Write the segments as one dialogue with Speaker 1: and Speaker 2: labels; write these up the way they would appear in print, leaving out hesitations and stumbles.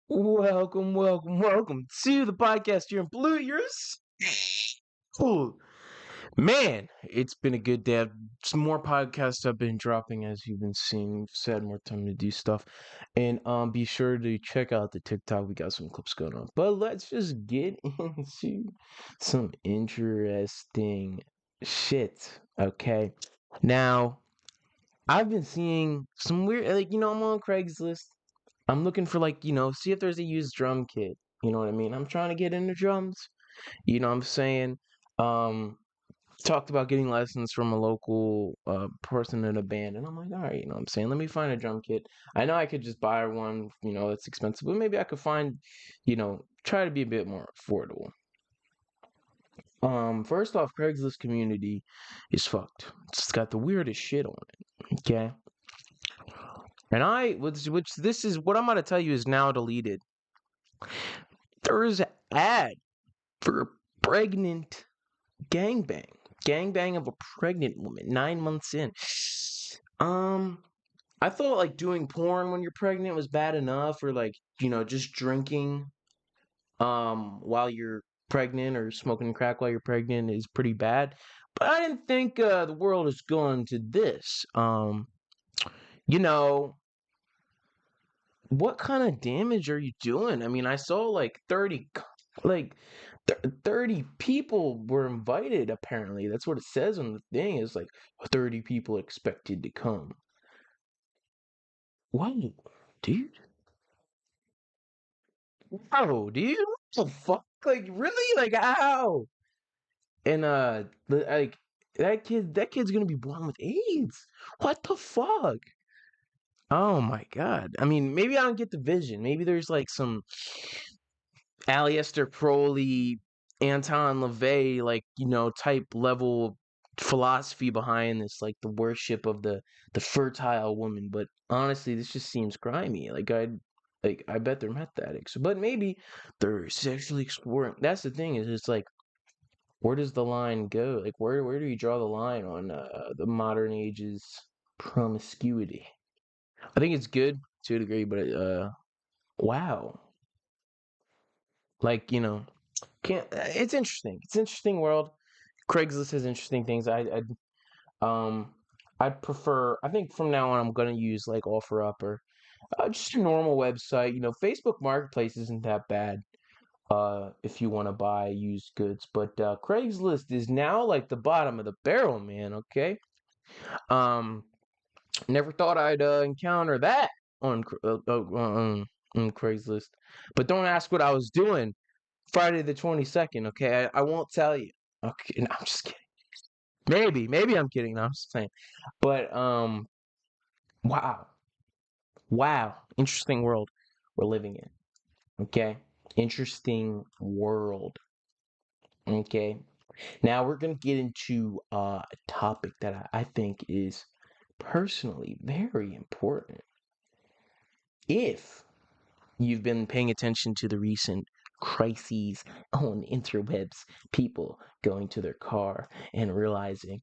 Speaker 1: Welcome to the podcast here in Pollute Your Soul. Man, it's been a good day. Some more podcasts have been dropping as you've been seeing. We've had more time to do stuff. And be sure to check out the TikTok. We got some clips going on. But let's just get into some interesting shit. Okay. Now, I've been seeing some weird I'm on Craigslist. I'm looking for see if there's a used drum kit. You know what I mean? I'm trying to get into drums. You know what I'm saying? Um, Talked about getting lessons from a local person in a band, and I'm like, all right, you know what I'm saying? Let me find a drum kit. I know I could just buy one, that's expensive, but maybe I could find, try to be a bit more affordable. First off, Craigslist community is fucked. It's got the weirdest shit on it. Okay. And which this is what I'm going to tell you is now deleted. There is an ad for a pregnant gangbang of a pregnant woman 9 months in. I thought like doing porn when you're pregnant was bad enough, or just drinking while you're pregnant or smoking crack while you're pregnant is pretty bad. But I didn't think the world is going to this. You know, what kind of damage are you doing? I mean, I saw like 30 people were invited, apparently. That's what it says on the thing. It's like 30 people expected to come. Whoa, dude. Wow, dude. What the fuck? Like, really? Like, how? And that kid's gonna be born with AIDS. What the fuck? Oh my god. I mean, maybe I don't get the vision. Maybe there's like some Aleister Crowley, Anton LaVey, type level philosophy behind this, like the worship of the fertile woman. But honestly, this just seems grimy. I bet they're meth addicts, but maybe they're sexually exploring. That's the thing, is it's like, where does the line go? Like, where do you draw the line on the modern age's promiscuity? I think it's good to a degree, but wow, like can't. It's interesting. It's an interesting world. Craigslist has interesting things. Um I'd prefer. I think from now on I'm gonna use like OfferUp or just a normal website. Facebook Marketplace isn't that bad. If you want to buy used goods, but Craigslist is now like the bottom of the barrel, man. Okay. Um, Never thought I'd encounter that on on Craigslist. But don't ask what I was doing Friday the 22nd. Okay, I won't tell you. Okay, no, I'm just kidding. Maybe I'm kidding. No, I'm just saying. But wow, wow, interesting world we're living in. Okay, interesting world. Okay, now we're gonna get into a topic that I think is personally very important. If you've been paying attention to the recent crises on interwebs, people going to their car and realizing,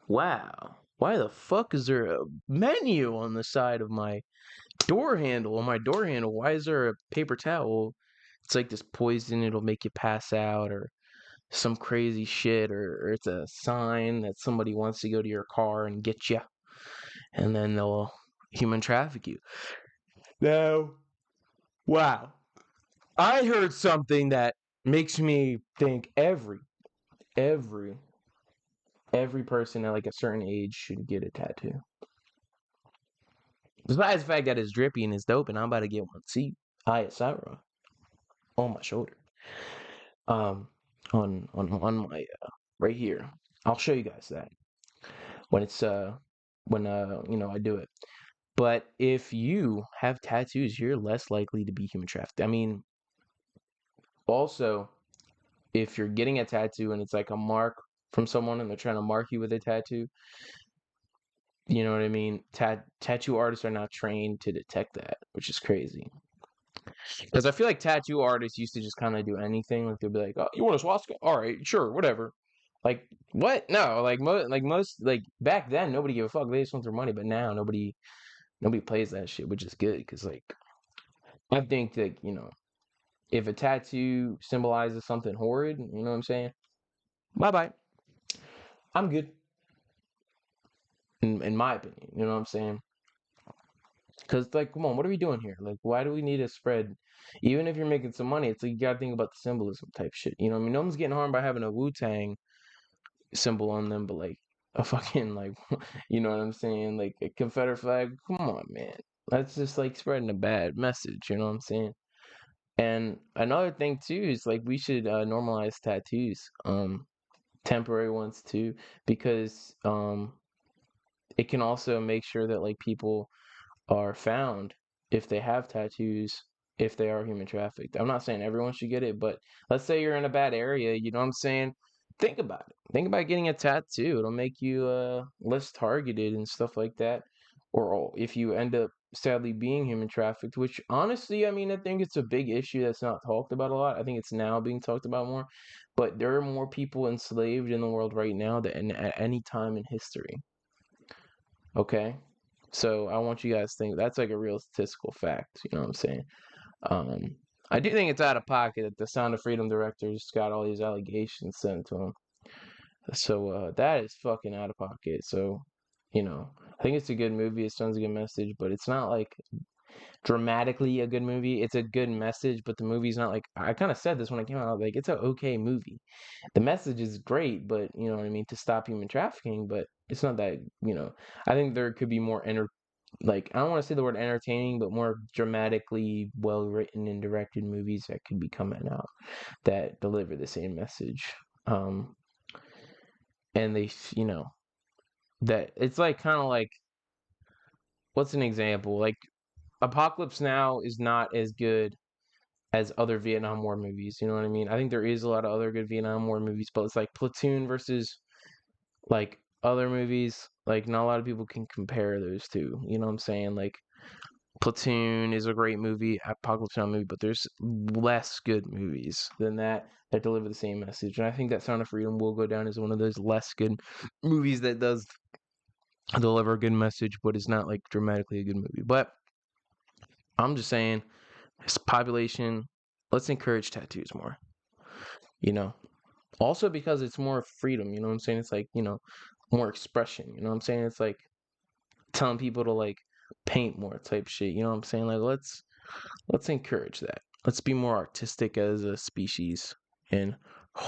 Speaker 1: wow, why the fuck is there a menu on the side of my door handle? On my door handle, why is there a paper towel? It's like this poison, it'll make you pass out, or some crazy shit, or it's a sign that somebody wants to go to your car and get you, and then they'll human traffic you. Now, wow, I heard something that makes me think every every person at like a certain age should get a tattoo. Besides the fact that it's drippy and it's dope, and I'm about to get one. See, Ayasara on my shoulder, on my right here. I'll show you guys that when it's when I do it. But if you have tattoos, you're less likely to be human trafficked. I mean, also, if you're getting a tattoo and it's like a mark from someone and they're trying to mark you with a tattoo, you know what I mean? Tattoo artists are not trained to detect that, which is crazy. Because I feel like tattoo artists used to just kind of do anything. Like they'd be like, "Oh, you want a swastika? All right, sure, whatever." Like what? No, most back then nobody gave a fuck. They just want their money. But now nobody plays that shit, which is good because I think that, if a tattoo symbolizes something horrid, you know what I'm saying? Bye bye. I'm good, in my opinion. You know what I'm saying? Because, like, come on, what are we doing here? Like, why do we need to spread? Even if you're making some money, it's like you gotta think about the symbolism type shit. You know what I mean? No one's getting harmed by having a Wu-Tang symbol on them, but like a fucking like, you know what I'm saying? Like a Confederate flag. Come on, man. That's just like spreading a bad message. You know what I'm saying? And another thing too is like we should normalize tattoos, temporary ones too, because it can also make sure that like people are found if they have tattoos, if they are human trafficked. I'm not saying everyone should get it, but let's say you're in a bad area, you know what I'm saying? Think about it. Think about getting a tattoo. It'll make you less targeted and stuff like that. Or if you end up sadly being human trafficked, which honestly, I mean, I think it's a big issue that's not talked about a lot. I think it's now being talked about more. But there are more people enslaved in the world right now than at any time in history. Okay? So I want you guys to think that's like a real statistical fact. You know what I'm saying? Um, I do think it's out of pocket that the Sound of Freedom directors got all these allegations sent to them. So that is fucking out of pocket. So, I think it's a good movie. It sends a good message, but it's not like dramatically a good movie. It's a good message, but the movie's not like I kind of said this when it came out. Like it's an okay movie. The message is great, but you know what I mean, to stop human trafficking. But it's not that. I think there could be more like I don't want to say the word entertaining, but more dramatically well written and directed movies that could be coming out that deliver the same message. Um, and that it's like kind of like what's an example? Like Apocalypse Now is not as good as other Vietnam War movies. You know what I mean? I think there is a lot of other good Vietnam War movies, but it's like Platoon versus like other movies. Like not a lot of people can compare those two. You know what I'm saying? Like Platoon is a great movie, Apocalypse Now movie, but there's less good movies than that deliver the same message. And I think that Sound of Freedom will go down as one of those less good movies that does deliver a good message, but is not like dramatically a good movie. But I'm just saying, this population, let's encourage tattoos more. You know, also because it's more freedom. You know what I'm saying? It's like more expression. You know what I'm saying? It's like telling people to like paint more type shit. You know what I'm saying? Like let's encourage that. Let's be more artistic as a species and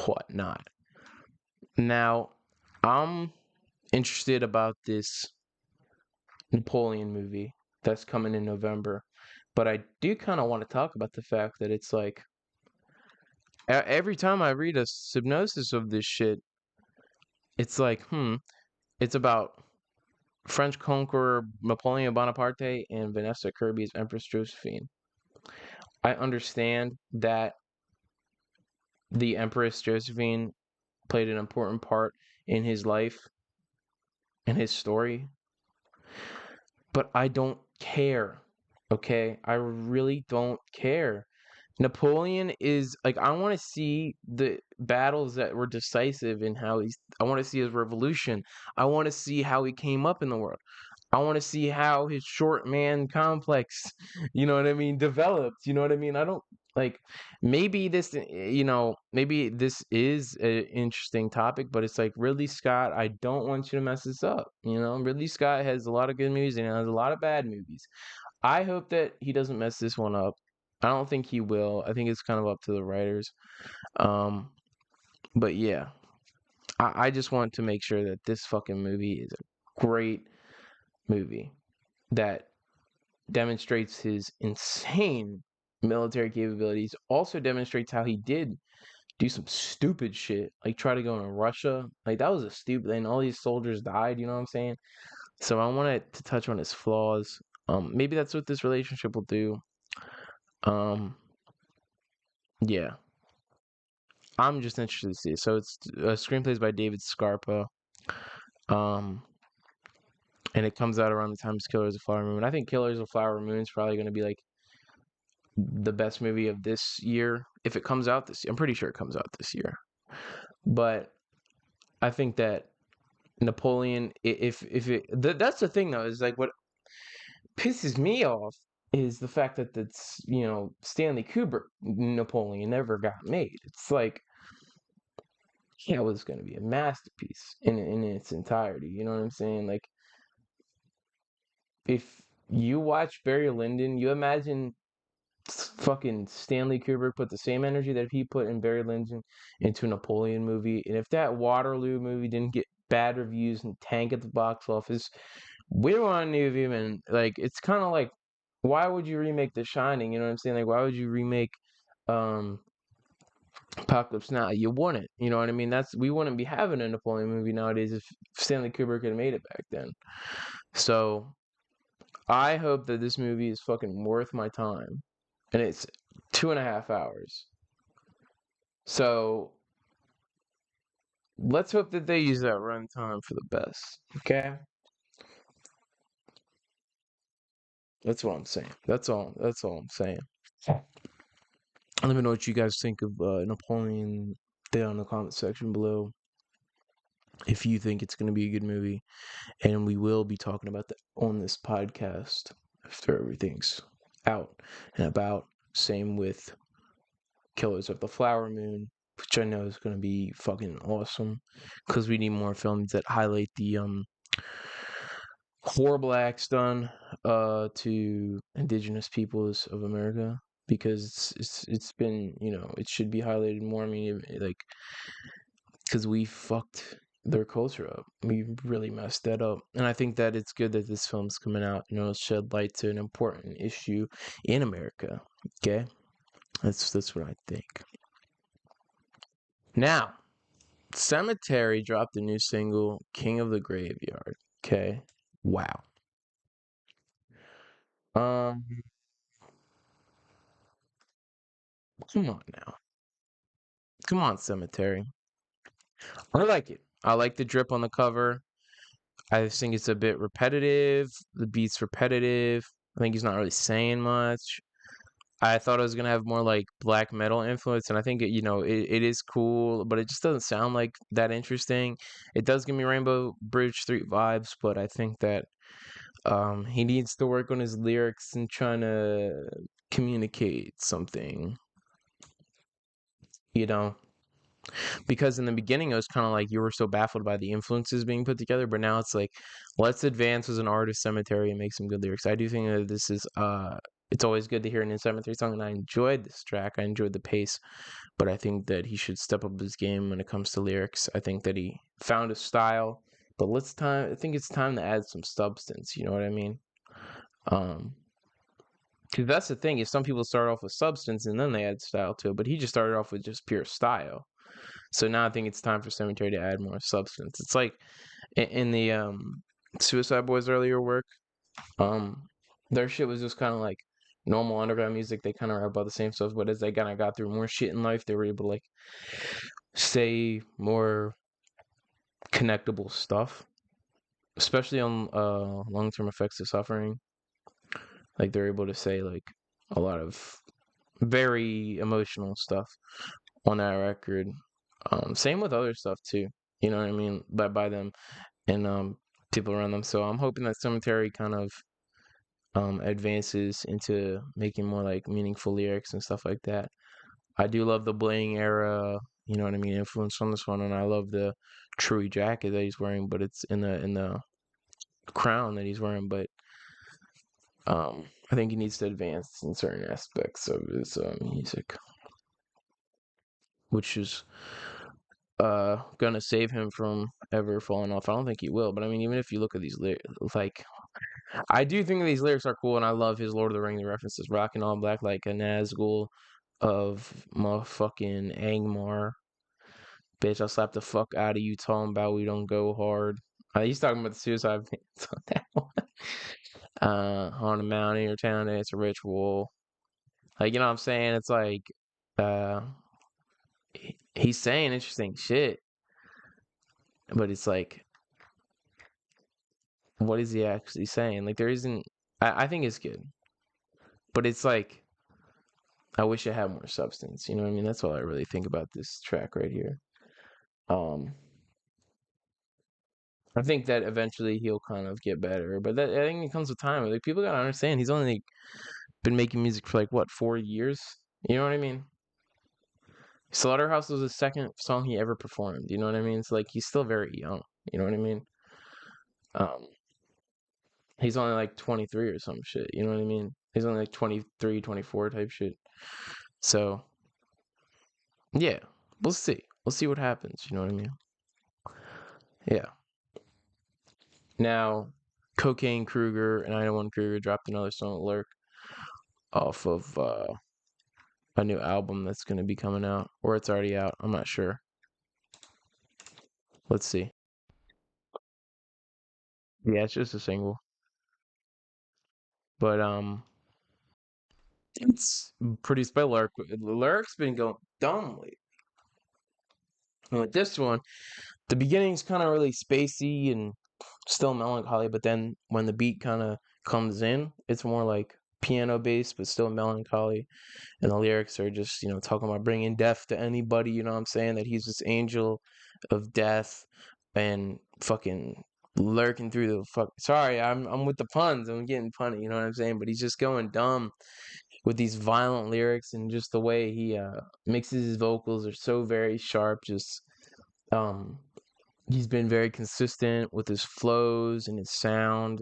Speaker 1: whatnot. Now, I'm interested about this Napoleon movie that's coming in November, but I do kind of want to talk about the fact that it's like every time I read a synopsis of this shit, it's like, it's about French conqueror Napoleon Bonaparte and Vanessa Kirby as Empress Josephine. I understand that the Empress Josephine played an important part in his life and his story, but I don't care. Okay? I really don't care. Napoleon is like I want to see the battles that were decisive in how I want to see his revolution. I want to see how he came up in the world. I want to see how his short man complex, you know what I mean, developed. You know what I mean? I don't like maybe maybe this is an interesting topic, but it's like Ridley Scott, I don't want you to mess this up. Ridley Scott has a lot of good movies and he has a lot of bad movies. I hope that he doesn't mess this one up. I don't think he will. I think it's kind of up to the writers. Um, but yeah, I just want to make sure that this fucking movie is a great movie that demonstrates his insane military capabilities, also demonstrates how he did do some stupid shit, like try to go into Russia. Like that was a stupid, and all these soldiers died, you know what I'm saying? So I wanted to touch on his flaws. Maybe that's what this relationship will do. Um, yeah. I'm just interested to see. So it's screenplays by David Scarpa. Um, and it comes out around the time as Killers of Flower Moon. I think Killers of Flower Moon is probably going to be like the best movie of this year if it comes out this year. I'm pretty sure it comes out this year. But I think that Napoleon, if it that's the thing though, is like what pisses me off is the fact that it's, Stanley Kubrick Napoleon never got made. It's like, yeah, it was going to be a masterpiece in its entirety. You know what I'm saying? Like, if you watch Barry Lyndon, you imagine fucking Stanley Kubrick put the same energy that he put in Barry Lyndon into a Napoleon movie. And if that Waterloo movie didn't get bad reviews and tank at the box office, we don't want to even like. It's kind of like, why would you remake The Shining? You know what I'm saying? Like, why would you remake um Apocalypse Now? You wouldn't. You know what I mean? We wouldn't be having a Napoleon movie nowadays if Stanley Kubrick had made it back then. So I hope that this movie is fucking worth my time, and it's 2.5 hours. So let's hope that they use that runtime for the best. Okay, that's what I'm saying. That's all. That's all I'm saying. Let me know what you guys think of Napoleon down in the comment section below. If you think it's going to be a good movie, and we will be talking about that on this podcast after everything's out and about. Same with Killers of the Flower Moon, which I know is going to be fucking awesome, because we need more films that highlight the horrible acts done to indigenous peoples of America, because it's been, it should be highlighted more. I mean, like, because we fucked their culture up. We really messed that up. And I think that it's good that this film's coming out. Shed light to an important issue in America. Okay? That's what I think. Now, Cemetery dropped a new single, King of the Graveyard. Okay? Wow. Um, come on now. Come on, Cemetery. I like it. I like the drip on the cover. I think it's a bit repetitive. The beat's repetitive. I think he's not really saying much. I thought it was gonna have more like black metal influence, and I think it is cool, but it just doesn't sound like that interesting. It does give me Rainbow Bridge Street vibes, but I think that he needs to work on his lyrics and trying to communicate something, you know. Because in the beginning it was kind of like you were so baffled by the influences being put together, but now it's like, let's advance as an artist, Cemetery, and make some good lyrics. I do think that this is it's always good to hear a new Cemetery song, and I enjoyed this track. I enjoyed the pace, but I think that he should step up his game when it comes to lyrics. I think that he found a style, but I think it's time to add some substance, you know what I mean? Because that's the thing, is some people start off with substance and then they add style to it, but he just started off with just pure style. So now I think it's time for Cemetery to add more substance. It's like in the Suicide Boys earlier work, um, their shit was just kind of like normal underground music. They kind of rap about the same stuff, but as they kind of got through more shit in life, they were able to like say more connectable stuff, especially on long-term effects of suffering. Like, they're able to say like a lot of very emotional stuff on that record. Same with other stuff too. You know what I mean? By them and people around them. So I'm hoping that Cemetery kind of advances into making more like meaningful lyrics and stuff like that. I do love the bling era, you know what I mean, influence from this one, and I love the Truey jacket that he's wearing, but it's in the crown that he's wearing. But I think he needs to advance in certain aspects of his music, which is gonna save him from ever falling off. I don't think he will, but I mean, even if you look at these lyrics, like, I do think these lyrics are cool, and I love his Lord of the Rings references, rocking all black like a Nazgul of motherfucking Angmar. Bitch, I'll slap the fuck out of you talking about we don't go hard. He's talking about the suicide pants on that one. On a mountain in your town, and it's a ritual. Like, you know what I'm saying? It's like, uh, he's saying interesting shit, but it's like, what is he actually saying? Like, there isn't. I think it's good, but it's like, I wish it had more substance. You know what I mean? That's all I really think about this track right here. Um, I think that eventually he'll kind of get better, but I think it comes with time. Like, people gotta understand, he's only like been making music for like what, 4 years? You know what I mean? Slaughterhouse was the second song he ever performed. You know what I mean? It's like he's still very young. You know what I mean? Um, he's only like 23 or some shit. You know what I mean? He's only like 23, 24 type shit. So yeah, we'll see. We'll see what happens. You know what I mean? Yeah. Now, Cocaine Kruger and 901 Kruger dropped another song, Lurk, off of a new album that's going to be coming out, or it's already out. I'm not sure. Let's see. Yeah, it's just a single, but it's produced by Lurk. Lurk's been going dumb lately. And with this one, the beginning's kind of really spacey and still melancholy, but then when the beat kind of comes in, it's more like piano based, but still melancholy. And the lyrics are just, talking about bringing death to anybody, you know what I'm saying? That he's this angel of death and fucking lurking through the fuck. Sorry, I'm with the puns. I'm getting punny, you know what I'm saying? But he's just going dumb with these violent lyrics, and just the way he mixes his vocals are so very sharp. Just um he's been very consistent with his flows and his sound,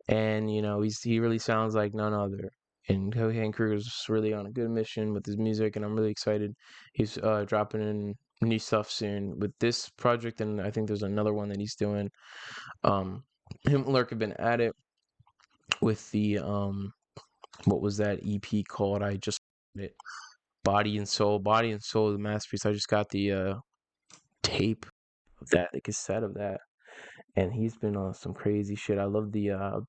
Speaker 1: and he really sounds like none other. And Cocaine Kruger's really on a good mission with his music, and I'm really excited. He's dropping in new stuff soon with this project, and I think there's another one that he's doing. Um, him and Lurk have been at it with the what was that EP called? I just it Body and Soul. Body and Soul, the masterpiece. I just got the tape of that, the cassette of that, and he's been on some crazy shit. I love the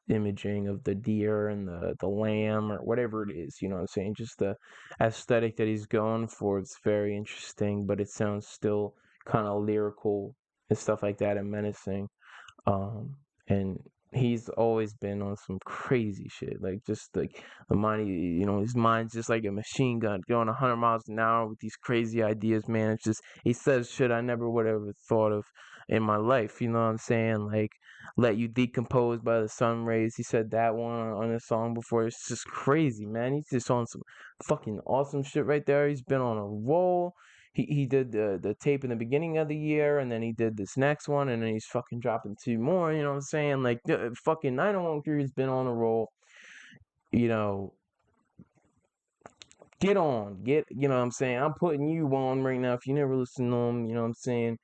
Speaker 1: imaging of the deer and the lamb or whatever it is, you know what I'm saying? Just the aesthetic that he's going for, it's very interesting, but it sounds still kind of lyrical and stuff like that and menacing. Um, and he's always been on some crazy shit, like just like the mind, his mind's just like a machine gun going 100 miles an hour with these crazy ideas, man. It's just, he says shit I never would have ever thought of in my life, you know what I'm saying? Like, let you decompose by the sun rays. He said that one on a song before. It's just crazy, man. He's just on some fucking awesome shit right there. He's been on a roll. He did the tape in the beginning of the year, and then he did this next one, and then he's fucking dropping two more. You know what I'm saying? Like, fucking 901 Crew been on a roll. You know, you know what I'm saying? I'm putting you on right now. If you never listen to him, you know what I'm saying?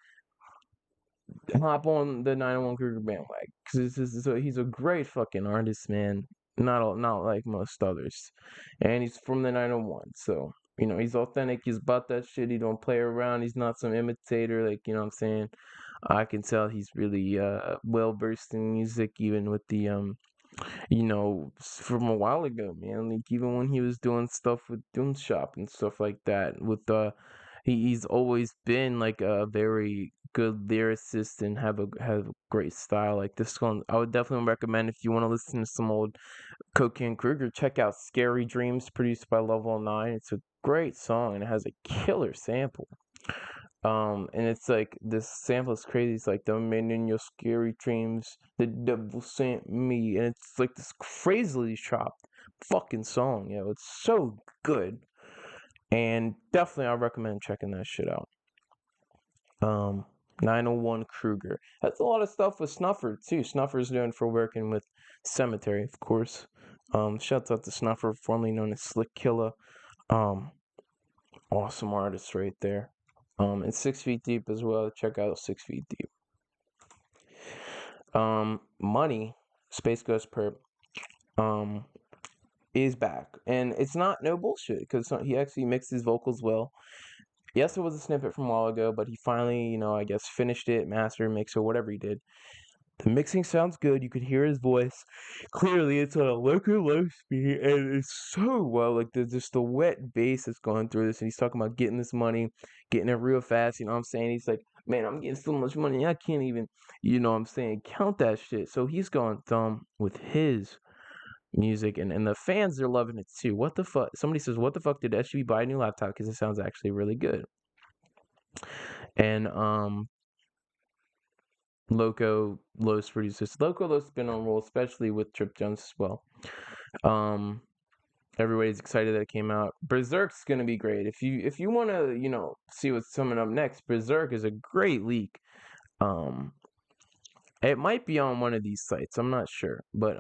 Speaker 1: Hop on the 901 Kruger bandwagon, because he's a great fucking artist, man. Not like most others, and he's from the 901, so he's authentic. He's about that shit. He don't play around. He's not some imitator, like, you know what I'm saying. I can tell he's really well versed in music, even with the from a while ago, man. Like, even when he was doing stuff with Doom Shop and stuff like that, with he's always been like a very good lyricist and have a great style. Like this one, I would definitely recommend if you want to listen to some old Cocaine Kruger. Check out "Scary Dreams," produced by Level 9. It's a great song and it has a killer sample. And it's like this sample is crazy. It's like the man in your scary dreams, the devil sent me, and it's like this crazily chopped fucking song. It's so good, and definitely I recommend checking that shit out. 901 Kruger. That's a lot of stuff with Snuffer too. Snuffer's known for working with Cemetery, of course. Shouts out to Snuffer, formerly known as Slick Killa. Um, awesome artist right there. And 6 Feet Deep as well. Check out 6 Feet Deep. Money, Space Ghost Perp, is back. And it's not no bullshit, because he actually mixed his vocals well. Yes, it was a snippet from a while ago, but he finally, I guess, finished it, mastered, mix, or whatever he did. The mixing sounds good. You could hear his voice. Clearly, it's on a low speed, and it's so well. Like, there's just the wet bass that's going through this, and he's talking about getting this money, getting it real fast. You know what I'm saying? He's like, man, I'm getting so much money, I can't even, you know what I'm saying, count that shit. So he's going dumb with his music, and the fans are loving it too. What the fuck? Somebody says, what the fuck did SGP buy a new laptop? Because it sounds actually really good. And Loco Los producers. Loco Los has been on roll, especially with Trip Jones as well. Everybody's excited that it came out. Berserk's gonna be great. If you want to, see what's coming up next, Berserk is a great leak. Um, it might be on one of these sites. I'm not sure, but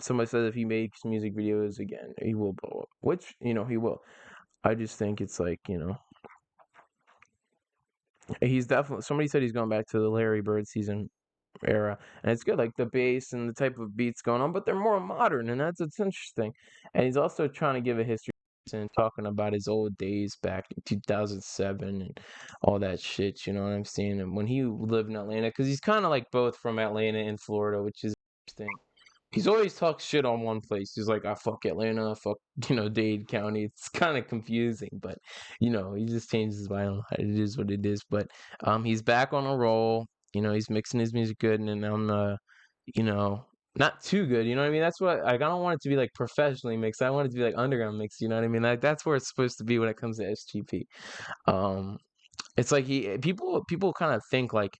Speaker 1: somebody says if he makes music videos again, he will blow up. Which he will. I just think it's like he's definitely. Somebody said he's going back to the Larry Bird season era, and it's good, like the bass and the type of beats going on, but they're more modern, and that's what's interesting. And he's also trying to give a history and talking about his old days back in 2007 and all that shit. You know what I'm saying? And when he lived in Atlanta, because he's kind of like both from Atlanta and Florida, which is interesting. He's always talks shit on one place. He's like, I fuck Atlanta, fuck, Dade County. It's kind of confusing, but he just changes his mind. It is what it is. But he's back on a roll. He's mixing his music good, and then you know, not too good. You know what I mean? That's what like, I don't want it to be like professionally mixed. I want it to be like underground mixed. You know what I mean? Like that's where it's supposed to be when it comes to SGP. Um, it's like people kind of think like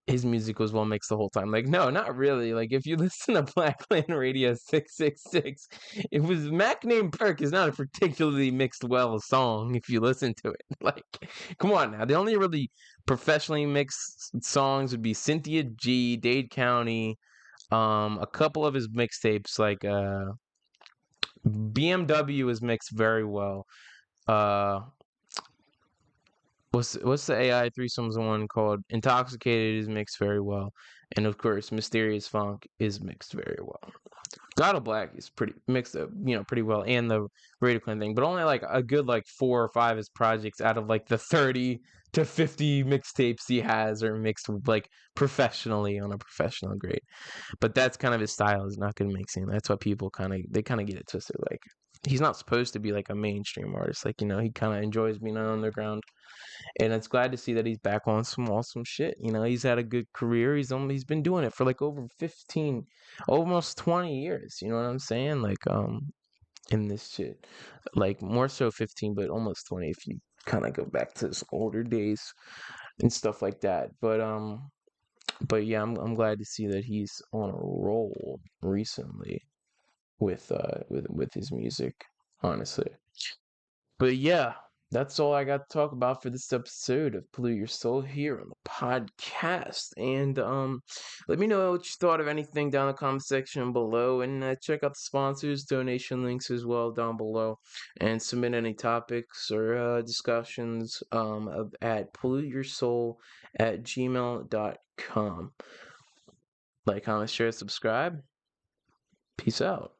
Speaker 1: his music was well mixed the whole time. Like, no, not really. Like, if you listen to Blackland Radio 666, it was Mac Named Perk is not a particularly mixed well song if you listen to it. Like, come on now. The only really professionally mixed songs would be Cynthia G, Dade County, a couple of his mixtapes, like BMW is mixed very well. Uh what's the AI threesomes one called? Intoxicated is mixed very well, and of course, Mysterious Funk is mixed very well. God of Black is pretty mixed up, pretty well, and the Radio Clan thing, but only like a good like 4 or 5 of his projects out of like the 30 to 50 mixtapes he has are mixed like professionally on a professional grade. But that's kind of his style, is not good mixing. That's what people kind of get it twisted. Like he's not supposed to be like a mainstream artist. Like he kind of enjoys being on the underground, and it's glad to see that he's back on some awesome shit. He's had a good career. He's been doing it for like over 15, almost 20 years. You know what I'm saying? Like in this shit, like more so 15, but almost 20 if you kind of go back to his older days and stuff like that. But yeah, I'm glad to see that he's on a roll recently with his music, honestly. But yeah, that's all I got to talk about for this episode of Pollute Your Soul here on the podcast. And let me know what you thought of anything down in the comment section below, and check out the sponsors, donation links as well down below, and submit any topics or discussions at polluteyoursoul@gmail.com. Like, comment, share, subscribe. Peace out.